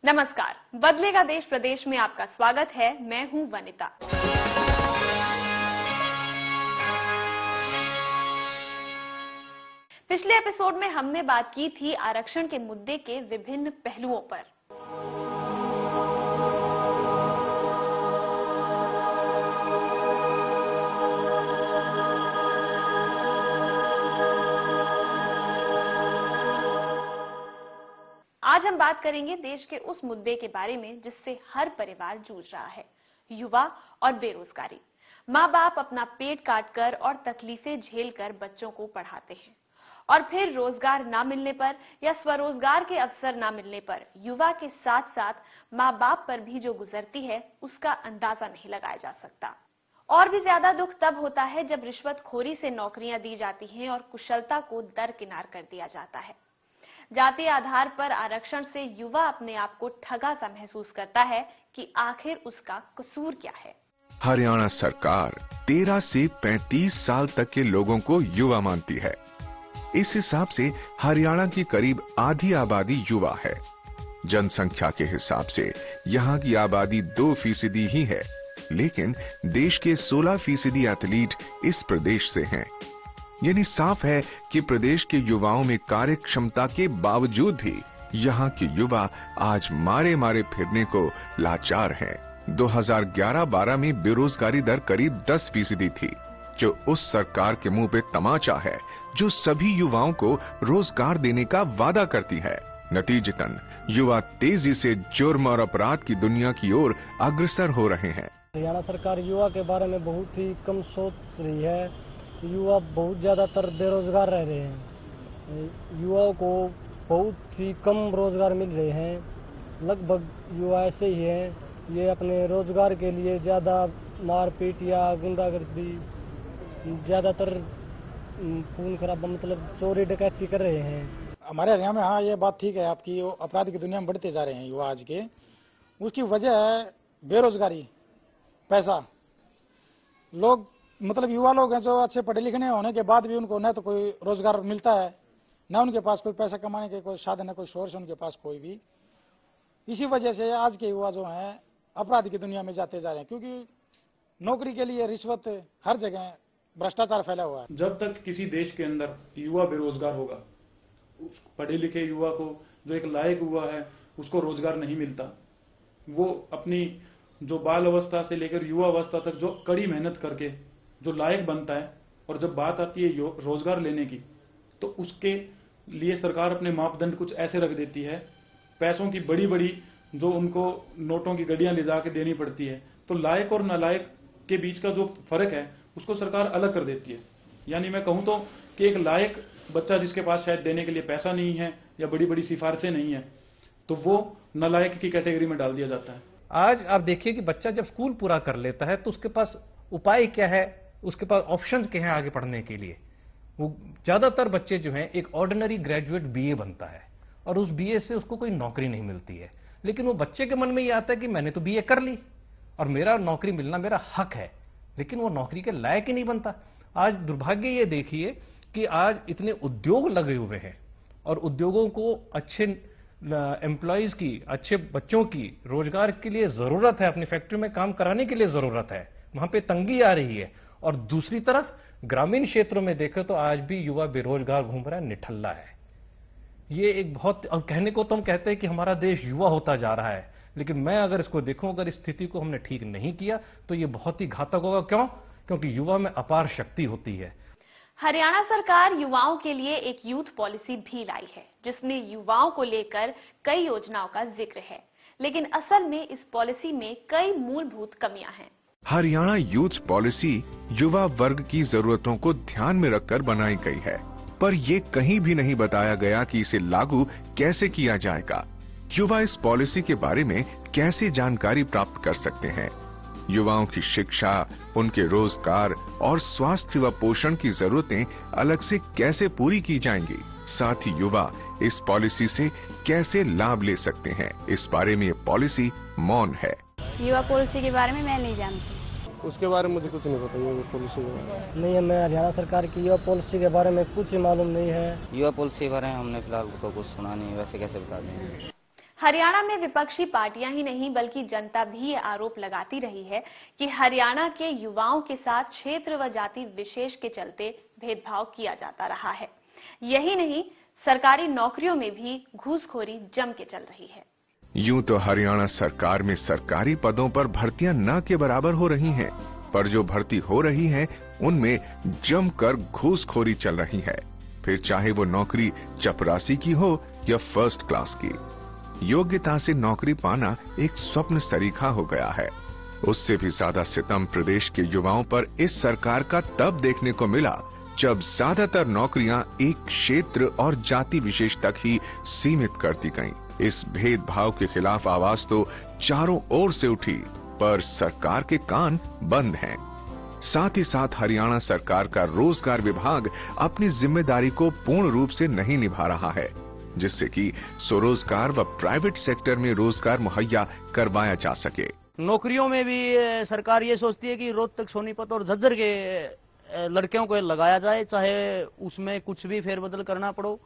नमस्कार, बदलेगा देश प्रदेश में आपका स्वागत है। मैं हूं वनिता। पिछले एपिसोड में हमने बात की थी आरक्षण के मुद्दे के विभिन्न पहलुओं पर। आज हम बात करेंगे देश के उस मुद्दे के बारे में जिससे हर परिवार जूझ रहा है, युवा और बेरोजगारी। माँ बाप अपना पेट काटकर और तकलीफें झेलकर बच्चों को पढ़ाते हैं और फिर रोजगार ना मिलने पर या स्वरोजगार के अवसर ना मिलने पर युवा के साथ साथ माँ बाप पर भी जो गुजरती है उसका अंदाजा नहीं लगाया जा सकता। और भी ज्यादा दुख तब होता है जब रिश्वतखोरी से नौकरियां दी जाती हैं और कुशलता को दरकिनार कर दिया जाता है। जातीय आधार पर आरक्षण से युवा अपने आप को ठगा सा महसूस करता है कि आखिर उसका कसूर क्या है। हरियाणा सरकार 13 से 35 साल तक के लोगों को युवा मानती है। इस हिसाब से हरियाणा की करीब आधी आबादी युवा है। जनसंख्या के हिसाब से यहाँ की आबादी 2% ही है, लेकिन देश के 16% एथलीट इस प्रदेश से हैं। यानी साफ है कि प्रदेश के युवाओं में कार्य क्षमता के बावजूद भी यहाँ के युवा आज मारे मारे फिरने को लाचार हैं। 2011-12 में बेरोजगारी दर करीब 10% थी, जो उस सरकार के मुंह पे तमाचा है जो सभी युवाओं को रोजगार देने का वादा करती है। नतीजतन युवा तेजी से जुर्म और अपराध की दुनिया की ओर अग्रसर हो रहे हैं। हरियाणा सरकार युवा के बारे में बहुत ही कम सोच रही है। युवा बहुत ज्यादातर बेरोजगार रह रहे हैं। युवाओं को बहुत ही कम रोजगार मिल रहे हैं। लगभग युवा ऐसे ही हैं, ये अपने रोजगार के लिए ज्यादा मारपीट या गुंडागर्दी, ज्यादातर खून खराबा मतलब चोरी डकैती कर रहे हैं। हमारे हरियाणा में हाँ ये बात ठीक है आपकी, अपराध की दुनिया में बढ़ते जा रहे हैं युवा आज के। उसकी वजह है बेरोजगारी, पैसा। लोग मतलब युवा लोग हैं जो अच्छे पढ़े लिखे होने के बाद भी उनको न तो कोई रोजगार मिलता है, न उनके पास कोई पैसा कमाने के कोई साधन है, कोई सोर्स उनके पास कोई भी। इसी वजह से आज के युवा जो हैं अपराध की दुनिया में जाते जा रहे हैं, क्योंकि नौकरी के लिए रिश्वत हर जगह, भ्रष्टाचार फैला हुआ है। जब तक किसी देश के अंदर युवा बेरोजगार होगा, पढ़े लिखे युवा को, जो एक लायक युवा है, उसको रोजगार नहीं मिलता, वो अपनी जो बाल अवस्था से लेकर युवा अवस्था तक जो कड़ी मेहनत करके जो लायक बनता है, और जब बात आती है रोजगार लेने की, तो उसके लिए सरकार अपने मापदंड कुछ ऐसे रख देती है। पैसों की बड़ी बड़ी जो उनको नोटों की गड्डियां ले जाके देनी पड़ती है, तो लायक और नालायक के बीच का जो फर्क है उसको सरकार अलग कर देती है। यानी मैं कहूं तो कि एक लायक बच्चा जिसके पास शायद देने के लिए पैसा नहीं है या बड़ी बड़ी सिफारिशें नहीं है, तो वो नालायक की कैटेगरी में डाल दिया जाता है। आज आप देखिए कि बच्चा जब स्कूल पूरा कर लेता है तो उसके पास उपाय क्या है, उसके पास ऑप्शंस क्या हैं आगे पढ़ने के लिए। वो ज्यादातर बच्चे जो हैं एक ऑर्डिनरी ग्रेजुएट बीए बनता है और उस बीए से उसको कोई नौकरी नहीं मिलती है, लेकिन वो बच्चे के मन में ये आता है कि मैंने तो बीए कर ली और मेरा नौकरी मिलना मेरा हक है, लेकिन वो नौकरी के लायक ही नहीं बनता। आज दुर्भाग्य ये देखिए कि आज इतने उद्योग लगे हुए हैं और उद्योगों को अच्छे एम्प्लॉयज की, अच्छे बच्चों की रोजगार के लिए जरूरत है, अपनी फैक्ट्री में काम कराने के लिए जरूरत है, वहां पे तंगी आ रही है। और दूसरी तरफ ग्रामीण क्षेत्रों में देखें तो आज भी युवा बेरोजगार घूम रहा है, निठल्ला है। ये एक बहुत, और कहने को तो हम कहते हैं कि हमारा देश युवा होता जा रहा है, लेकिन मैं अगर इसको देखूं, अगर इस स्थिति को हमने ठीक नहीं किया तो ये बहुत ही घातक होगा। क्यों? क्योंकि युवा में अपार शक्ति होती है। हरियाणा सरकार युवाओं के लिए एक यूथ पॉलिसी भी लाई है जिसमें युवाओं को लेकर कई योजनाओं का जिक्र है, लेकिन असल में इस पॉलिसी में कई मूलभूत कमियां हैं। हरियाणा यूथ पॉलिसी युवा वर्ग की जरूरतों को ध्यान में रखकर बनाई गई है, पर ये कहीं भी नहीं बताया गया कि इसे लागू कैसे किया जाएगा। युवा इस पॉलिसी के बारे में कैसे जानकारी प्राप्त कर सकते हैं? युवाओं की शिक्षा, उनके रोजगार और स्वास्थ्य व पोषण की जरूरतें अलग से कैसे पूरी की जाएंगी? साथ ही युवा इस पॉलिसी से कैसे लाभ ले सकते हैं, इस बारे में ये पॉलिसी मौन है। युवा पॉलिसी के बारे में मैं नहीं जानती। उसके बारे में मुझे कुछ नहीं पता। युवा पॉलिसी के बारे में नहीं, मैं हरियाणा सरकार की युवा पॉलिसी के बारे में कुछ ही मालूम नहीं है। युवा पॉलिसी के बारे में हमने फिलहाल तो कुछ सुना नहीं, वैसे कैसे बता दें। हरियाणा में विपक्षी पार्टियां ही नहीं बल्कि जनता भी ये आरोप लगाती रही है कि हरियाणा के युवाओं के साथ क्षेत्र व जाति विशेष के चलते भेदभाव किया जाता रहा है। यही नहीं, सरकारी नौकरियों में भी घूसखोरी जम के चल रही है। यूं तो हरियाणा सरकार में सरकारी पदों पर भर्तियां न के बराबर हो रही हैं, पर जो भर्ती हो रही है उनमें जमकर घूसखोरी चल रही है, फिर चाहे वो नौकरी चपरासी की हो या फर्स्ट क्लास की। योग्यता से नौकरी पाना एक स्वप्न सरीखा हो गया है। उससे भी ज्यादा सितम प्रदेश के युवाओं पर इस सरकार का तब देखने को मिला जब ज्यादातर नौकरियां एक क्षेत्र और जाति विशेष तक ही सीमित कर दी गईं। इस भेदभाव के खिलाफ आवाज तो चारों ओर से उठी, पर सरकार के कान बंद हैं। साथ ही साथ हरियाणा सरकार का रोजगार विभाग अपनी जिम्मेदारी को पूर्ण रूप से नहीं निभा रहा है, जिससे कि स्वरोजगार व प्राइवेट सेक्टर में रोजगार मुहैया करवाया जा सके। नौकरियों में भी सरकार ये सोचती है कि रोहतक, सोनीपत और झज्जर के लड़कियों को लगाया जाए, चाहे उसमें कुछ भी फेरबदल करना पड़ो,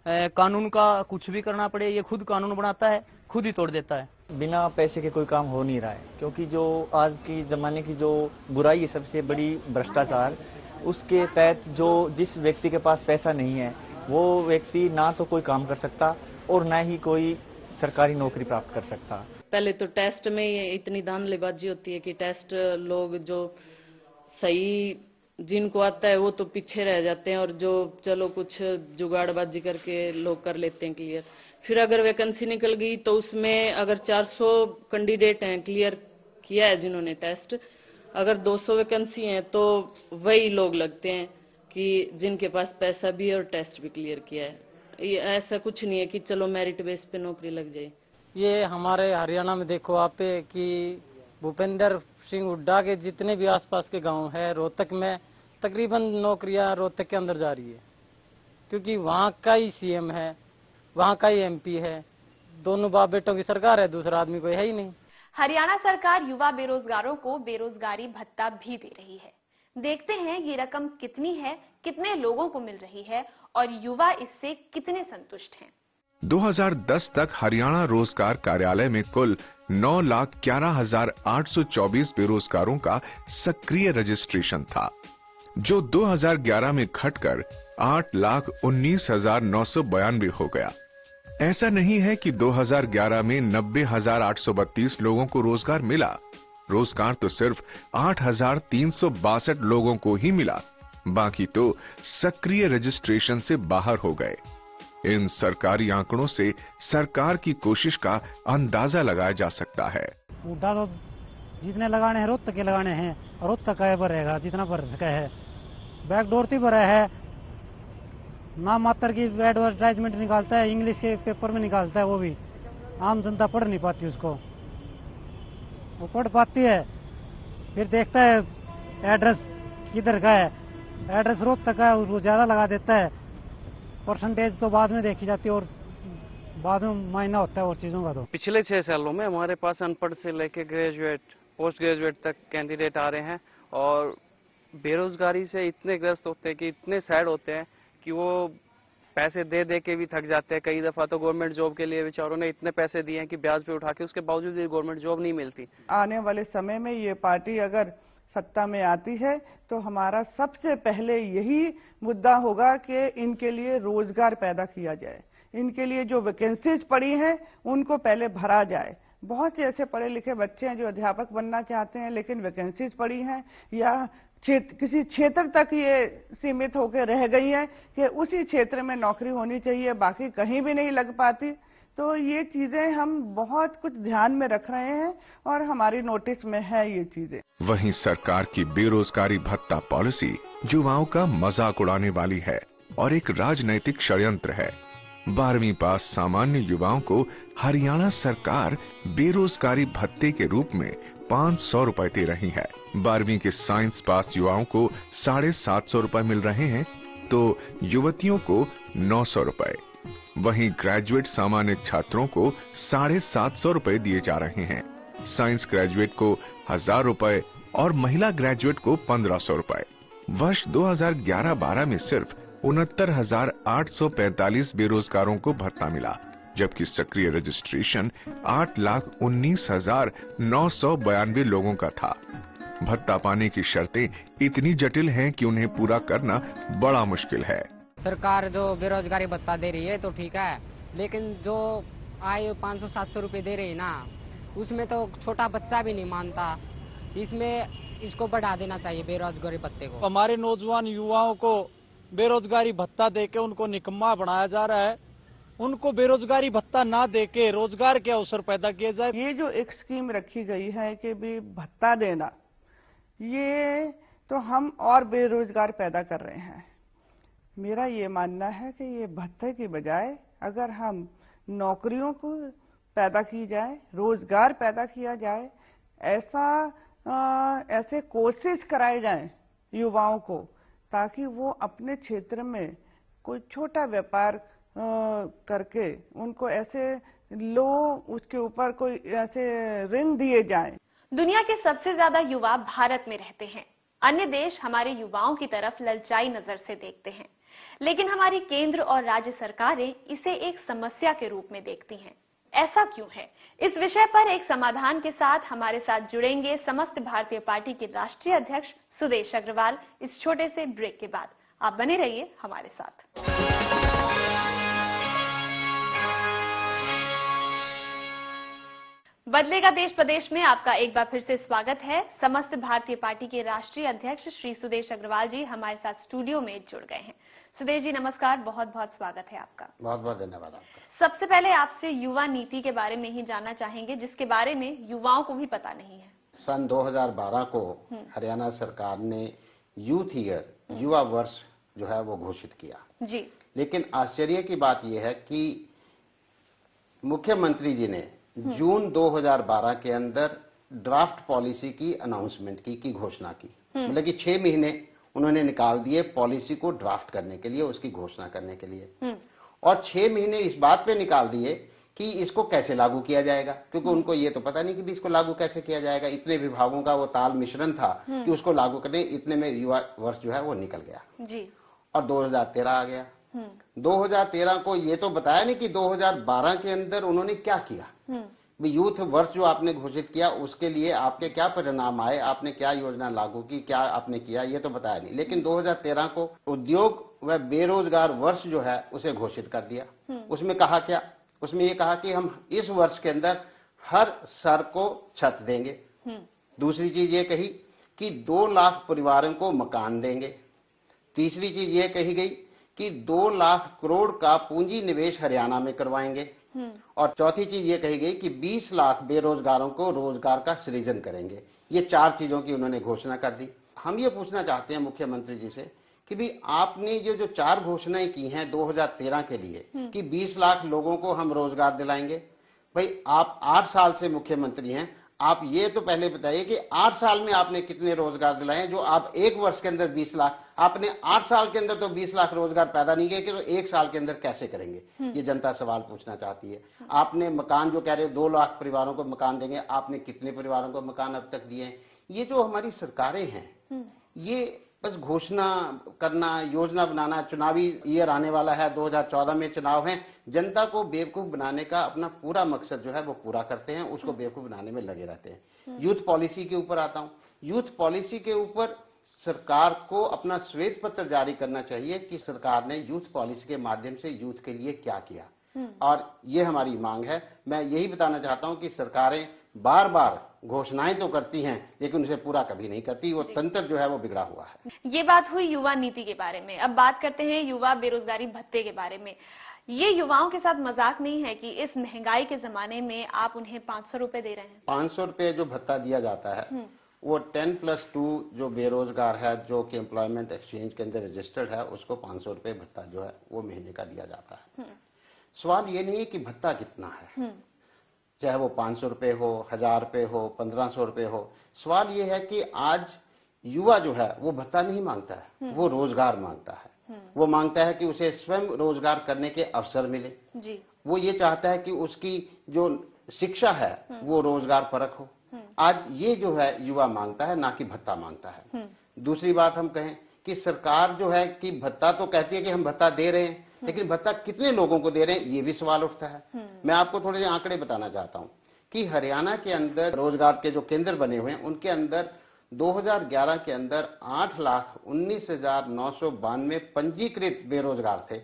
कानून का कुछ भी करना पड़े। ये खुद कानून बनाता है, खुद ही तोड़ देता है। बिना पैसे के कोई काम हो नहीं रहा है, क्योंकि जो आज की जमाने की जो बुराई है, सबसे बड़ी भ्रष्टाचार, उसके तहत जो जिस व्यक्ति के पास पैसा नहीं है वो व्यक्ति ना तो कोई काम कर सकता और ना ही कोई सरकारी नौकरी प्राप्त कर सकता। पहले तो टेस्ट में इतनी धांधलीबाजी होती है कि टेस्ट लोग जो सही जिनको आता है वो तो पीछे रह जाते हैं, और जो चलो कुछ जुगाड़बाजी करके लोग कर लेते हैं क्लियर। फिर अगर वैकेंसी निकल गई तो उसमें अगर 400 कैंडिडेट हैं क्लियर किया है जिन्होंने टेस्ट, अगर 200 वैकेंसी हैं तो वही लोग लगते हैं कि जिनके पास पैसा भी है और टेस्ट भी क्लियर किया है। ये ऐसा कुछ नहीं है कि चलो मेरिट बेस पे नौकरी लग जाए। ये हमारे हरियाणा में देखो आप कि भूपेंद्र सिंह हुड्डा के जितने भी आसपास के गांव है, रोहतक में तकरीबन नौकरियां रोहतक के अंदर जा रही है, क्योंकि वहाँ का ही सीएम है, वहाँ का ही एमपी है, दोनों बाप बेटों की सरकार है, दूसरा आदमी कोई है ही नहीं। हरियाणा सरकार युवा बेरोजगारों को बेरोजगारी भत्ता भी दे रही है। देखते हैं ये रकम कितनी है, कितने लोगों को मिल रही है और युवा इससे कितने संतुष्ट हैं। 2010 तक हरियाणा रोजगार कार्यालय में कुल 9,11,824 बेरोजगारों का सक्रिय रजिस्ट्रेशन था, जो 2011 में घटकर 8,19,992 हो गया। ऐसा नहीं है कि 2011 में 90,832 लोगों को रोजगार मिला। रोजगार तो सिर्फ 8,362 लोगों को ही मिला, बाकी तो सक्रिय रजिस्ट्रेशन से बाहर हो गए। इन सरकारी आंकड़ों से सरकार की कोशिश का अंदाजा लगाया जा सकता है। मुद्दा तो जितने लगाने हैं रोहतक के लगाने हैं, रोहतक का भरेगा जितना भर सका है। बैकडोर से भरा है, नाम मात्र की एडवर्टाइजमेंट निकालता है, इंग्लिश के पेपर में निकालता है, वो भी आम जनता पढ़ नहीं पाती उसको। वो पढ़ पाती है, फिर देखता है एड्रेस किधर का है, एड्रेस रोहतक का है, उसको ज्यादा लगा देता है। परसेंटेज तो बाद में देखी जाती है और बाद में मायना होता है और चीजों का। तो पिछले 6 सालों में हमारे पास अनपढ़ से लेके ग्रेजुएट, पोस्ट ग्रेजुएट तक कैंडिडेट आ रहे हैं, और बेरोजगारी से इतने ग्रस्त होते हैं कि इतने सैड होते हैं कि वो पैसे दे दे के भी थक जाते हैं। कई दफा तो गवर्नमेंट जॉब के लिए बेचारों ने इतने पैसे दिए हैं कि ब्याज पे उठा के, उसके बावजूद भी गवर्नमेंट जॉब नहीं मिलती। आने वाले समय में ये पार्टी अगर सत्ता में आती है तो हमारा सबसे पहले यही मुद्दा होगा कि इनके लिए रोजगार पैदा किया जाए, इनके लिए जो वैकेंसीज पड़ी हैं उनको पहले भरा जाए। बहुत से ऐसे पढ़े लिखे बच्चे हैं जो अध्यापक बनना चाहते हैं, लेकिन वैकेंसीज पड़ी हैं या किसी क्षेत्र तक ये सीमित होकर रह गई है कि उसी क्षेत्र में नौकरी होनी चाहिए, बाकी कहीं भी नहीं लग पाती। तो ये चीजें हम बहुत कुछ ध्यान में रख रहे हैं और हमारी नोटिस में है ये चीजें। वहीं सरकार की बेरोजगारी भत्ता पॉलिसी युवाओं का मजाक उड़ाने वाली है और एक राजनैतिक षड्यंत्र है। 12वीं पास सामान्य युवाओं को हरियाणा सरकार बेरोजगारी भत्ते के रूप में 500 रुपए दे रही है। 12वीं के साइंस पास युवाओं को 750 रुपए मिल रहे हैं, तो युवतियों को 900 रुपए। वहीं ग्रेजुएट सामान्य छात्रों को 750 रुपए दिए जा रहे हैं। साइंस ग्रेजुएट को 1000 रुपए और महिला ग्रेजुएट को 1500 रुपए। वर्ष 2011-12 में सिर्फ 69,845 बेरोजगारों को भत्ता मिला, जबकि सक्रिय रजिस्ट्रेशन 8,19,992 लोगों का था। भत्ता पाने की शर्तें इतनी जटिल हैं कि उन्हें पूरा करना बड़ा मुश्किल है। सरकार जो बेरोजगारी भत्ता दे रही है तो ठीक है, लेकिन जो आय 500-700 रुपए दे रही है ना, उसमें तो छोटा बच्चा भी नहीं मानता। इसमें इसको बढ़ा देना चाहिए बेरोजगारी भत्ते को। हमारे नौजवान युवाओं को बेरोजगारी भत्ता देके उनको निकम्मा बनाया जा रहा है। उनको बेरोजगारी भत्ता ना देके रोजगार के अवसर पैदा किए जाए। ये जो एक स्कीम रखी गई है कि भी भत्ता देना, ये तो हम और बेरोजगार पैदा कर रहे हैं। मेरा ये मानना है कि ये भत्ते की बजाय अगर हम नौकरियों को पैदा की जाए, रोजगार पैदा किया जाए, ऐसे कोशिश कराए जाएं युवाओं को, ताकि वो अपने क्षेत्र में कोई छोटा व्यापार करके उनको ऐसे लो, उसके ऊपर कोई ऐसे ऋण दिए जाएं। दुनिया के सबसे ज्यादा युवा भारत में रहते हैं। अन्य देश हमारे युवाओं की तरफ ललचाई नजर से देखते हैं, लेकिन हमारी केंद्र और राज्य सरकारें इसे एक समस्या के रूप में देखती हैं। ऐसा क्यों है? इस विषय पर एक समाधान के साथ हमारे साथ जुड़ेंगे समस्त भारतीय पार्टी के राष्ट्रीय अध्यक्ष सुदेश अग्रवाल इस छोटे से ब्रेक के बाद। आप बने रहिए हमारे साथ। बदलेगा देश प्रदेश में आपका एक बार फिर से स्वागत है। समस्त भारतीय पार्टी के राष्ट्रीय अध्यक्ष श्री सुदेश अग्रवाल जी हमारे साथ स्टूडियो में जुड़ गए हैं। सुदेश जी नमस्कार, बहुत बहुत स्वागत है आपका। बहुत बहुत धन्यवाद आपका। सबसे पहले आपसे युवा नीति के बारे में ही जानना चाहेंगे, जिसके बारे में युवाओं को भी पता नहीं है। सन 2012 को हरियाणा सरकार ने यूथ ईयर, युवा वर्ष जो है वो घोषित किया जी। लेकिन आश्चर्य की बात यह है कि मुख्यमंत्री जी ने जून 2012 के अंदर ड्राफ्ट पॉलिसी की अनाउंसमेंट की घोषणा की। मतलब कि 6 महीने उन्होंने निकाल दिए पॉलिसी को ड्राफ्ट करने के लिए, उसकी घोषणा करने के लिए, और 6 महीने इस बात पे निकाल दिए कि इसको कैसे लागू किया जाएगा, क्योंकि उनको ये तो पता नहीं कि भी इसको लागू कैसे किया जाएगा। इतने विभागों का वो ताल मिश्रण था कि उसको लागू करने, इतने में युवा वर्ष जो है वो निकल गया जी। और 2013 आ गया। 2013 को ये तो बताया नहीं कि 2012 के अंदर उन्होंने क्या किया। यूथ वर्ष जो आपने घोषित किया उसके लिए आपके क्या परिणाम आए, आपने क्या योजना लागू की, क्या आपने किया, ये तो बताया नहीं। लेकिन 2013 को उद्योग व बेरोजगार वर्ष जो है उसे घोषित कर दिया। उसमें कहा क्या? उसमें ये कहा कि हम इस वर्ष के अंदर हर सर को छत देंगे। दूसरी चीज ये कही कि 2 लाख परिवारों को मकान देंगे। तीसरी चीज ये कही गई कि 2 लाख करोड़ का पूंजी निवेश हरियाणा में करवाएंगे। और चौथी चीज ये कही गई कि 20 लाख बेरोजगारों को रोजगार का सृजन करेंगे। ये 4 चीजों की उन्होंने घोषणा कर दी। हम ये पूछना चाहते हैं मुख्यमंत्री जी से कि भी आपने जो 4 घोषणाएं की हैं 2013 के लिए कि 20 लाख लोगों को हम रोजगार दिलाएंगे, भाई आप 8 साल से मुख्यमंत्री हैं, आप ये तो पहले बताइए कि 8 साल में आपने कितने रोजगार दिलाए? जो आप 1 वर्ष के अंदर 20 लाख, आपने 8 साल के अंदर तो 20 लाख रोजगार पैदा नहीं किए, कि तो 1 साल के अंदर कैसे करेंगे? ये जनता सवाल पूछना चाहती है। आपने मकान जो कह रहे हो 2 लाख परिवारों को मकान देंगे, आपने कितने परिवारों को मकान अब तक दिए हैं? ये जो हमारी सरकारें हैं ये बस घोषणा करना, योजना बनाना, चुनावी ईयर आने वाला है, 2014 में चुनाव है, जनता को बेवकूफ बनाने का अपना पूरा मकसद जो है वो पूरा करते हैं, उसको बेवकूफ बनाने में लगे रहते हैं। यूथ पॉलिसी के ऊपर आता हूं। यूथ पॉलिसी के ऊपर सरकार को अपना श्वेत पत्र जारी करना चाहिए कि सरकार ने यूथ पॉलिसी के माध्यम से यूथ के लिए क्या किया, और ये हमारी मांग है। मैं यही बताना चाहता हूं कि सरकारें बार बार घोषणाएं तो करती हैं लेकिन उसे पूरा कभी नहीं करती। वो तंत्र जो है वो बिगड़ा हुआ है। ये बात हुई युवा नीति के बारे में। अब बात करते हैं युवा बेरोजगारी भत्ते के बारे में। ये युवाओं के साथ मजाक नहीं है कि इस महंगाई के जमाने में आप उन्हें 500 रुपए दे रहे हैं। 500 रुपए जो भत्ता दिया जाता है वो 10+2 जो बेरोजगार है, जो कि एम्प्लॉयमेंट एक्सचेंज के अंदर रजिस्टर्ड है, उसको 500 रुपए भत्ता जो है वो महीने का दिया जाता है। सवाल ये नहीं है कि भत्ता कितना है, चाहे वो 500 रुपए हो, 1000 रुपए हो, 1500 रुपए हो। सवाल ये है कि आज युवा जो है वो भत्ता नहीं मांगता है, वो रोजगार मांगता है। वो मांगता है कि उसे स्वयं रोजगार करने के अवसर मिले जी। वो ये चाहता है कि उसकी जो शिक्षा है वो रोजगार परक हो। आज ये जो है युवा मांगता है, ना कि भत्ता मांगता है। दूसरी बात हम कहें कि सरकार जो है कि भत्ता तो कहती है कि हम भत्ता दे रहे हैं, लेकिन भत्ता कितने लोगों को दे रहे हैं ये भी सवाल उठता है। मैं आपको थोड़े से आंकड़े बताना चाहता हूं कि हरियाणा के अंदर रोजगार के जो केंद्र बने हुए हैं उनके अंदर 2011 के अंदर 8,19,992 पंजीकृत बेरोजगार थे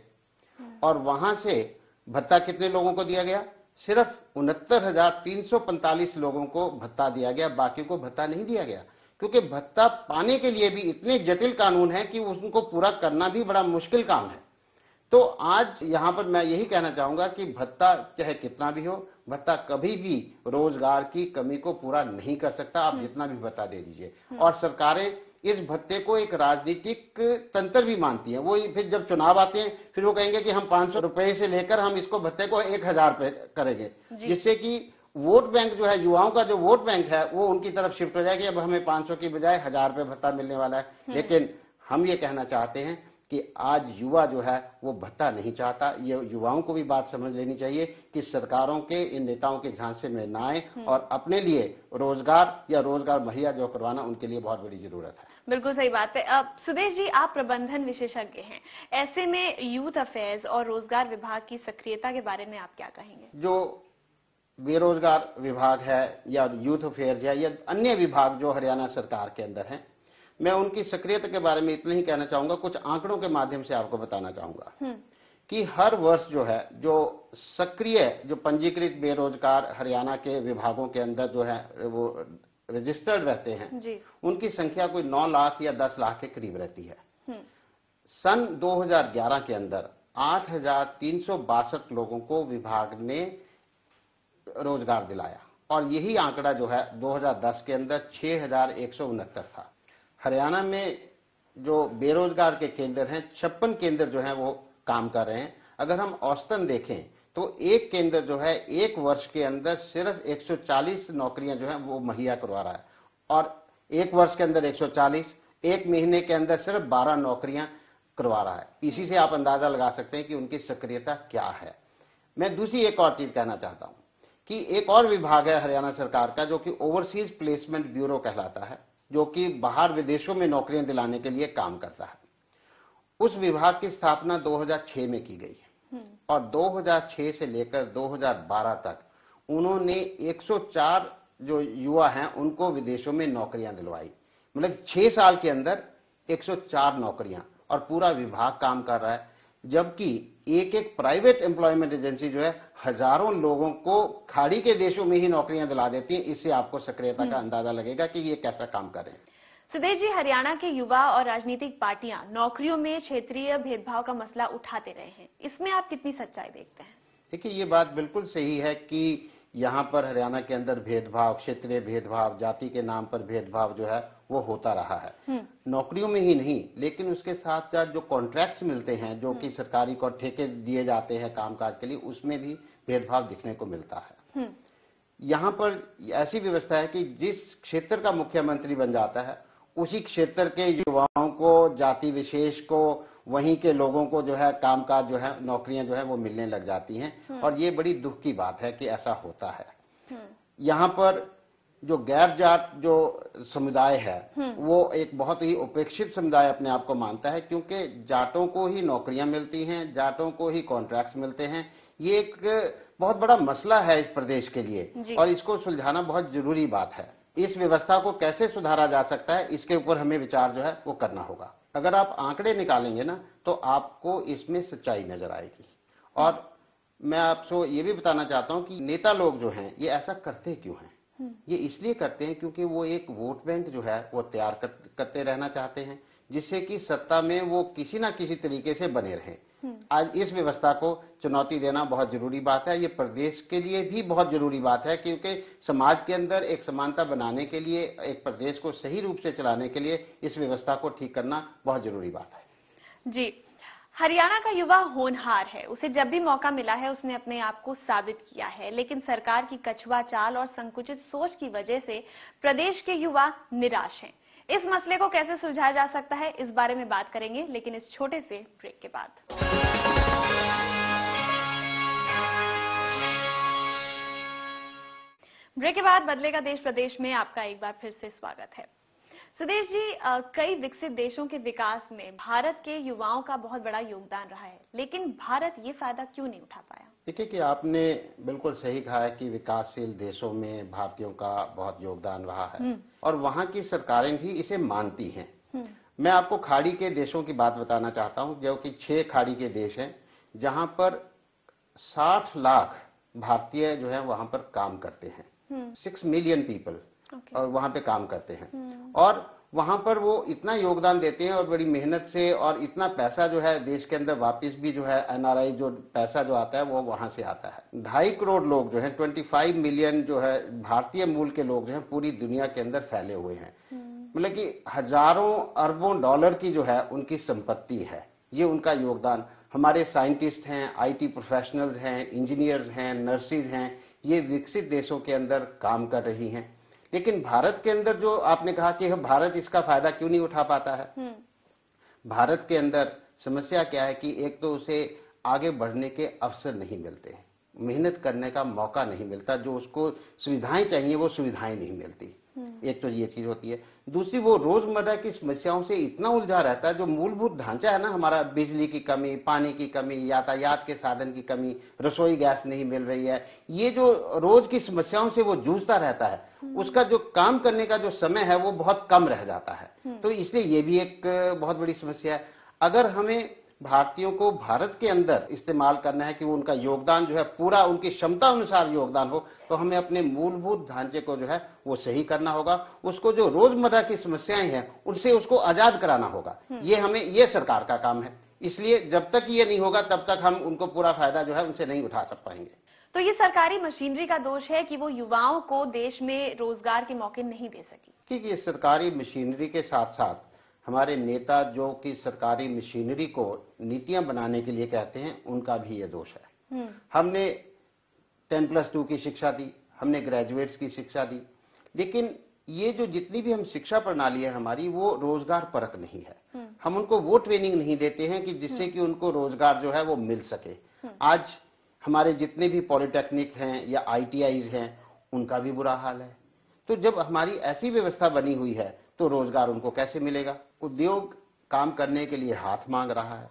और वहां से भत्ता कितने लोगों को दिया गया? सिर्फ 69,345 लोगों को भत्ता दिया गया, बाकी को भत्ता नहीं दिया गया, क्योंकि भत्ता पाने के लिए भी इतने जटिल कानून है कि उनको पूरा करना भी बड़ा मुश्किल काम है। तो आज यहां पर मैं यही कहना चाहूंगा कि भत्ता चाहे कितना भी हो, भत्ता कभी भी रोजगार की कमी को पूरा नहीं कर सकता, आप जितना भी भत्ता दे दीजिए। और सरकारें इस भत्ते को एक राजनीतिक तंत्र भी मानती हैं। वो फिर जब चुनाव आते हैं फिर वो कहेंगे कि हम 500 रुपए से लेकर हम इसको भत्ते को 1,000 रुपए करेंगे, जिससे कि वोट बैंक जो है, युवाओं का जो वोट बैंक है वो उनकी तरफ शिफ्ट हो जाएगी। अब हमें 500 की बजाय 1,000 रुपए भत्ता मिलने वाला है। लेकिन हम ये कहना चाहते हैं कि आज युवा जो है वो भत्ता नहीं चाहता। ये युवाओं को भी बात समझ लेनी चाहिए कि सरकारों के इन नेताओं के झांसे में ना आए और अपने लिए रोजगार या रोजगार मुहैया जो करवाना उनके लिए बहुत बड़ी जरूरत है। बिल्कुल सही बात है। अब सुदेश जी, आप प्रबंधन विशेषज्ञ हैं, ऐसे में यूथ अफेयर्स और रोजगार विभाग की सक्रियता के बारे में आप क्या कहेंगे? जो बेरोजगार विभाग है या यूथ अफेयर्स है या अन्य विभाग जो हरियाणा सरकार के अंदर हैं, मैं उनकी सक्रियता के बारे में इतना ही कहना चाहूंगा, कुछ आंकड़ों के माध्यम से आपको बताना चाहूंगा कि हर वर्ष जो है जो सक्रिय जो पंजीकृत बेरोजगार हरियाणा के विभागों के अंदर जो है वो रजिस्टर्ड रहते हैं, उनकी संख्या कोई 9 लाख या 10 लाख के करीब रहती है। सन 2011 के अंदर 8,362 लोगों को विभाग ने रोजगार दिलाया और यही आंकड़ा जो है 2010 के अंदर 6,169 था। हरियाणा में जो बेरोजगार के केंद्र हैं 56 केंद्र जो हैं वो काम कर रहे हैं। अगर हम औसतन देखें तो एक केंद्र जो है एक वर्ष के अंदर सिर्फ 140 नौकरियां जो हैं वो मुहैया करवा रहा है और एक वर्ष के अंदर 140, एक महीने के अंदर सिर्फ 12 नौकरियां करवा रहा है। इसी से आप अंदाजा लगा सकते हैं कि उनकी सक्रियता क्या है। मैं दूसरी एक और चीज कहना चाहता हूं कि एक और विभाग है हरियाणा सरकार का जो कि ओवरसीज प्लेसमेंट ब्यूरो कहलाता है, जो कि बाहर विदेशों में नौकरियां दिलाने के लिए काम करता है। उस विभाग की स्थापना 2006 में की गई और 2006 से लेकर 2012 तक उन्होंने 104 जो युवा हैं उनको विदेशों में नौकरियां दिलवाई। मतलब 6 साल के अंदर 104 नौकरियां और पूरा विभाग काम कर रहा है, जबकि एक एक प्राइवेट एम्प्लॉयमेंट एजेंसी जो है हजारों लोगों को खाड़ी के देशों में ही नौकरियां दिला देती हैं। इससे आपको सक्रियता का अंदाजा लगेगा कि ये कैसा काम कर रहे हैं। सुदेश जी, हरियाणा के युवा और राजनीतिक पार्टियां नौकरियों में क्षेत्रीय भेदभाव का मसला उठाते रहे हैं, इसमें आप कितनी सच्चाई देखते हैं? देखिए, ये बात बिल्कुल सही है कि यहाँ पर हरियाणा के अंदर भेदभाव, क्षेत्रीय भेदभाव, जाति के नाम पर भेदभाव जो है वो होता रहा है। नौकरियों में ही नहीं, लेकिन उसके साथ साथ जो कॉन्ट्रैक्ट्स मिलते हैं, जो कि सरकारी को ठेके दिए जाते हैं कामकाज के लिए, उसमें भी भेदभाव दिखने को मिलता है। यहाँ पर ऐसी व्यवस्था है कि जिस क्षेत्र का मुख्यमंत्री बन जाता है उसी क्षेत्र के युवाओं को, जाति विशेष को, वहीं के लोगों को जो है कामकाज जो है नौकरियां जो है वो मिलने लग जाती हैं और ये बड़ी दुख की बात है कि ऐसा होता है। यहाँ पर जो गैर जाट जो समुदाय है वो एक बहुत ही उपेक्षित समुदाय अपने आप को मानता है, क्योंकि जाटों को ही नौकरियां मिलती हैं, जाटों को ही कॉन्ट्रैक्ट्स मिलते हैं। ये एक बहुत बड़ा मसला है इस प्रदेश के लिए और इसको सुलझाना बहुत जरूरी बात है। इस व्यवस्था को कैसे सुधारा जा सकता है, इसके ऊपर हमें विचार जो है वो करना होगा। अगर आप आंकड़े निकालेंगे ना तो आपको इसमें सच्चाई नजर आएगी। और मैं आपको ये भी बताना चाहता हूं कि नेता लोग जो हैं ये ऐसा करते क्यों हैं? ये इसलिए करते हैं क्योंकि वो एक वोट बैंक जो है वो तैयार करते रहना चाहते हैं, जिससे कि सत्ता में वो किसी ना किसी तरीके से बने रहें। आज इस व्यवस्था को चुनौती देना बहुत जरूरी बात है। ये प्रदेश के लिए भी बहुत जरूरी बात है, क्योंकि समाज के अंदर एक समानता बनाने के लिए, एक प्रदेश को सही रूप से चलाने के लिए इस व्यवस्था को ठीक करना बहुत जरूरी बात है। जी, हरियाणा का युवा होनहार है, उसे जब भी मौका मिला है उसने अपने आप को साबित किया है, लेकिन सरकार की कछुआ चाल और संकुचित सोच की वजह से प्रदेश के युवा निराश हैं। इस मसले को कैसे सुलझाया जा सकता है, इस बारे में बात करेंगे, लेकिन इस छोटे से ब्रेक के बाद। ब्रेक के बाद बदलेगा देश प्रदेश में आपका एक बार फिर से स्वागत है। सुदेश जी, कई विकसित देशों के विकास में भारत के युवाओं का बहुत बड़ा योगदान रहा है, लेकिन भारत ये फायदा क्यों नहीं उठा पाया? देखिए कि आपने बिल्कुल सही कहा है कि विकासशील देशों में भारतीयों का बहुत योगदान रहा है और वहां की सरकारें भी इसे मानती हैं। मैं आपको खाड़ी के देशों की बात बताना चाहता हूं, जो कि 6 खाड़ी के देश हैं, जहां पर 60 लाख भारतीय जो है वहां पर काम करते हैं। 6 मिलियन पीपल और वहां पे काम करते हैं और वहां पर वो इतना योगदान देते हैं और बड़ी मेहनत से, और इतना पैसा जो है देश के अंदर वापस भी जो है एनआरआई जो पैसा जो आता है वो वहां से आता है। 2.5 करोड़ लोग जो है 25 मिलियन जो है भारतीय मूल के लोग जो है पूरी दुनिया के अंदर फैले हुए हैं। मतलब कि हजारों अरबों डॉलर की जो है उनकी संपत्ति है। ये उनका योगदान। हमारे साइंटिस्ट हैं, आईटी प्रोफेशनल्स हैं, इंजीनियर्स हैं, नर्सिस हैं, ये विकसित देशों के अंदर काम कर रही हैं। लेकिन भारत के अंदर जो आपने कहा कि भारत इसका फायदा क्यों नहीं उठा पाता है, भारत के अंदर समस्या क्या है कि एक तो उसे आगे बढ़ने के अवसर नहीं मिलते हैं, मेहनत करने का मौका नहीं मिलता, जो उसको सुविधाएं चाहिए वो सुविधाएं नहीं मिलती। एक तो ये चीज होती है। दूसरी, वो रोजमर्रा की समस्याओं से इतना उलझा रहता है, जो मूलभूत ढांचा है ना हमारा, बिजली की कमी, पानी की कमी, यातायात के साधन की कमी, रसोई गैस नहीं मिल रही है, ये जो रोज की समस्याओं से वो जूझता रहता है, उसका जो काम करने का जो समय है वो बहुत कम रह जाता है। तो इसलिए ये भी एक बहुत बड़ी समस्या है। अगर हमें भारतीयों को भारत के अंदर इस्तेमाल करना है कि वो उनका योगदान जो है पूरा उनकी क्षमता अनुसार योगदान हो, तो हमें अपने मूलभूत ढांचे को जो है वो सही करना होगा। उसको जो रोजमर्रा की समस्याएं हैं उनसे उसको आजाद कराना होगा। ये सरकार का काम है। इसलिए जब तक ये नहीं होगा तब तक हम उनको पूरा फायदा जो है उनसे नहीं उठा पाएंगे। तो ये सरकारी मशीनरी का दोष है कि वो युवाओं को देश में रोजगार के मौके नहीं दे सकी? ठीक है, सरकारी मशीनरी के साथ साथ हमारे नेता जो कि सरकारी मशीनरी को नीतियां बनाने के लिए कहते हैं, उनका भी ये दोष है। हमने 10+2 की शिक्षा दी, हमने ग्रेजुएट्स की शिक्षा दी, लेकिन ये जो जितनी भी हम शिक्षा प्रणाली है हमारी, वो रोजगार परक नहीं है। हम उनको वो ट्रेनिंग नहीं देते हैं कि जिससे कि उनको रोजगार जो है वो मिल सके। आज हमारे जितने भी पॉलिटेक्निक हैं या ITIs हैं, उनका भी बुरा हाल है। तो जब हमारी ऐसी व्यवस्था बनी हुई है तो रोजगार उनको कैसे मिलेगा? उद्योग काम करने के लिए हाथ मांग रहा है,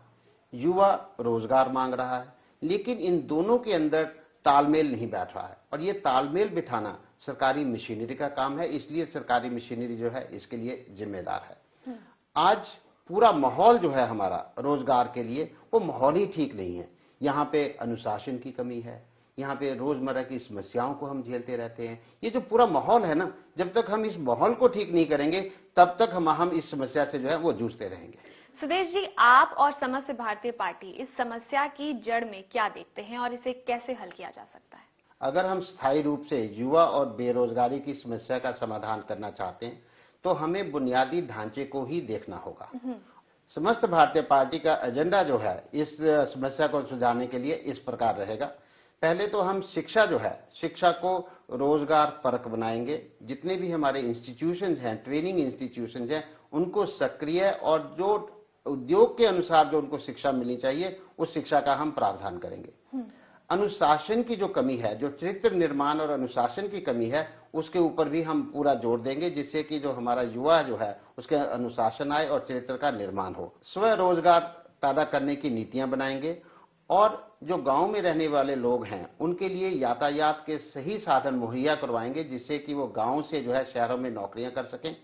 युवा रोजगार मांग रहा है, लेकिन इन दोनों के अंदर तालमेल नहीं बैठ रहा है। और ये तालमेल बिठाना सरकारी मशीनरी का काम है, इसलिए सरकारी मशीनरी जो है इसके लिए जिम्मेदार है। आज पूरा माहौल जो है हमारा रोजगार के लिए, वो माहौल ही ठीक नहीं है। यहाँ पे अनुशासन की कमी है, यहाँ पे रोजमर्रा की समस्याओं को हम झेलते रहते हैं। ये जो पूरा माहौल है ना, जब तक हम इस माहौल को ठीक नहीं करेंगे तब तक हम इस समस्या से जो है वो जूझते रहेंगे। सुदेश जी, आप और समस्त भारतीय पार्टी इस समस्या की जड़ में क्या देखते हैं और इसे कैसे हल किया जा सकता है? अगर हम स्थायी रूप से युवा और बेरोजगारी की समस्या का समाधान करना चाहते हैं तो हमें बुनियादी ढांचे को ही देखना होगा। समस्त भारतीय पार्टी का एजेंडा जो है इस समस्या को सुलझाने के लिए इस प्रकार रहेगा। पहले तो हम शिक्षा जो है, शिक्षा को रोजगार परक बनाएंगे। जितने भी हमारे इंस्टीट्यूशंस हैं, ट्रेनिंग इंस्टीट्यूशंस हैं, उनको सक्रिय और जो उद्योग के अनुसार जो उनको शिक्षा मिलनी चाहिए उस शिक्षा का हम प्रावधान करेंगे। अनुशासन की जो कमी है, जो चरित्र निर्माण और अनुशासन की कमी है, उसके ऊपर भी हम पूरा जोर देंगे, जिससे कि जो हमारा युवा जो है उसके अनुशासन आए और चरित्र का निर्माण हो। स्वरोजगार पैदा करने की नीतियां बनाएंगे और जो गांव में रहने वाले लोग हैं उनके लिए यातायात के सही साधन मुहैया करवाएंगे, जिससे कि वो गांव से जो है शहरों में नौकरियां कर सकें।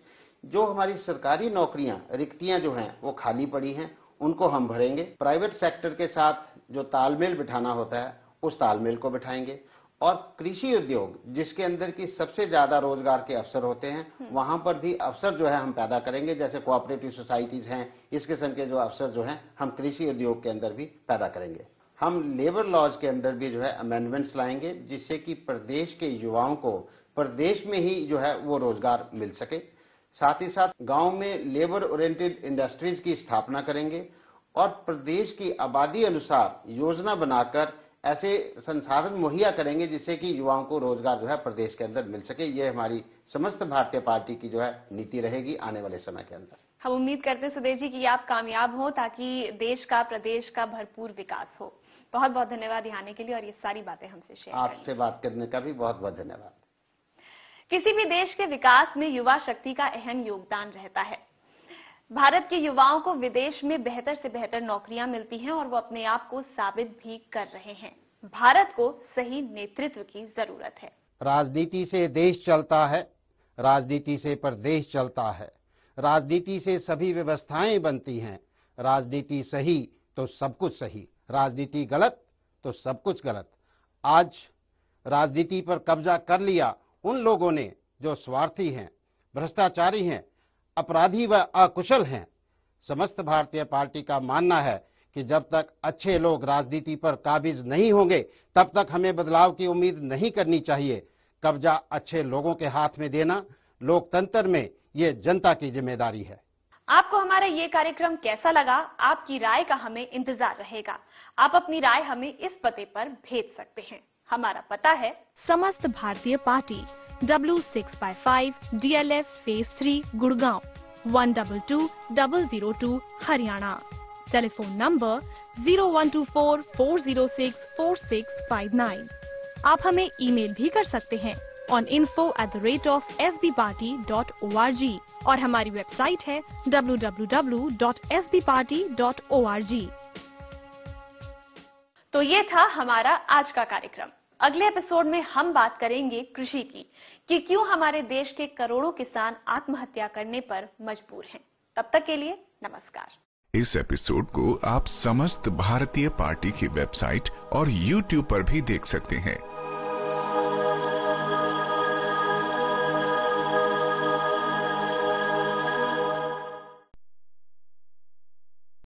जो हमारी सरकारी नौकरियां, रिक्तियां जो हैं वो खाली पड़ी हैं, उनको हम भरेंगे। प्राइवेट सेक्टर के साथ जो तालमेल बिठाना होता है उस तालमेल को बिठाएंगे। और कृषि उद्योग, जिसके अंदर की सबसे ज्यादा रोजगार के अवसर होते हैं, वहां पर भी अवसर जो है हम पैदा करेंगे। जैसे कोऑपरेटिव सोसाइटीज हैं, इस किस्म के जो अवसर जो हैं हम कृषि उद्योग के अंदर भी पैदा करेंगे। हम लेबर लॉज के अंदर भी जो है अमेंडमेंट्स लाएंगे, जिससे कि प्रदेश के युवाओं को प्रदेश में ही जो है वो रोजगार मिल सके। साथ ही साथ गांव में लेबर ओरिएंटेड इंडस्ट्रीज की स्थापना करेंगे और प्रदेश की आबादी अनुसार योजना बनाकर ऐसे संसाधन मुहैया करेंगे जिससे कि युवाओं को रोजगार जो है प्रदेश के अंदर मिल सके। ये हमारी समस्त भारतीय पार्टी की जो है नीति रहेगी आने वाले समय के अंदर। हम उम्मीद करते हैं सुदेश जी कि आप कामयाब हो ताकि देश का, प्रदेश का भरपूर विकास हो। बहुत बहुत धन्यवाद यहाँ आने के लिए और ये सारी बातें हमसे शेयर करने। आपसे बात करने का भी बहुत बहुत धन्यवाद। किसी भी देश के विकास में युवा शक्ति का अहम योगदान रहता है। भारत के युवाओं को विदेश में बेहतर से बेहतर नौकरियां मिलती हैं और वो अपने आप को साबित भी कर रहे हैं। भारत को सही नेतृत्व की जरूरत है। राजनीति से देश चलता है, राजनीति से प्रदेश चलता है, राजनीति से सभी व्यवस्थाएं बनती हैं। राजनीति सही तो सब कुछ सही, राजनीति गलत तो सब कुछ गलत। आज राजनीति पर कब्जा कर लिया उन लोगों ने जो स्वार्थी हैं, भ्रष्टाचारी हैं, अपराधी व अकुशल हैं। समस्त भारतीय पार्टी का मानना है कि जब तक अच्छे लोग राजनीति पर काबिज नहीं होंगे तब तक हमें बदलाव की उम्मीद नहीं करनी चाहिए। कब्जा अच्छे लोगों के हाथ में देना लोकतंत्र में ये जनता की जिम्मेदारी है। आपको हमारा ये कार्यक्रम कैसा लगा? आपकी राय का हमें इंतजार रहेगा। आप अपनी राय हमें इस पते पर भेज सकते हैं। हमारा पता है समस्त भारतीय party, W6/5 DLF Phase 3 Gurgaon, 122002 Haryana. Telephone number 0124-406-4659। आप हमें ईमेल भी कर सकते हैं on info@sbparty.org और हमारी वेबसाइट है www.sbparty.org। तो ये था हमारा आज का कार्यक्रम। अगले एपिसोड में हम बात करेंगे कृषि की, कि क्यों हमारे देश के करोड़ों किसान आत्महत्या करने पर मजबूर हैं। तब तक के लिए नमस्कार। इस एपिसोड को आप समस्त भारतीय पार्टी की वेबसाइट और YouTube पर भी देख सकते हैं।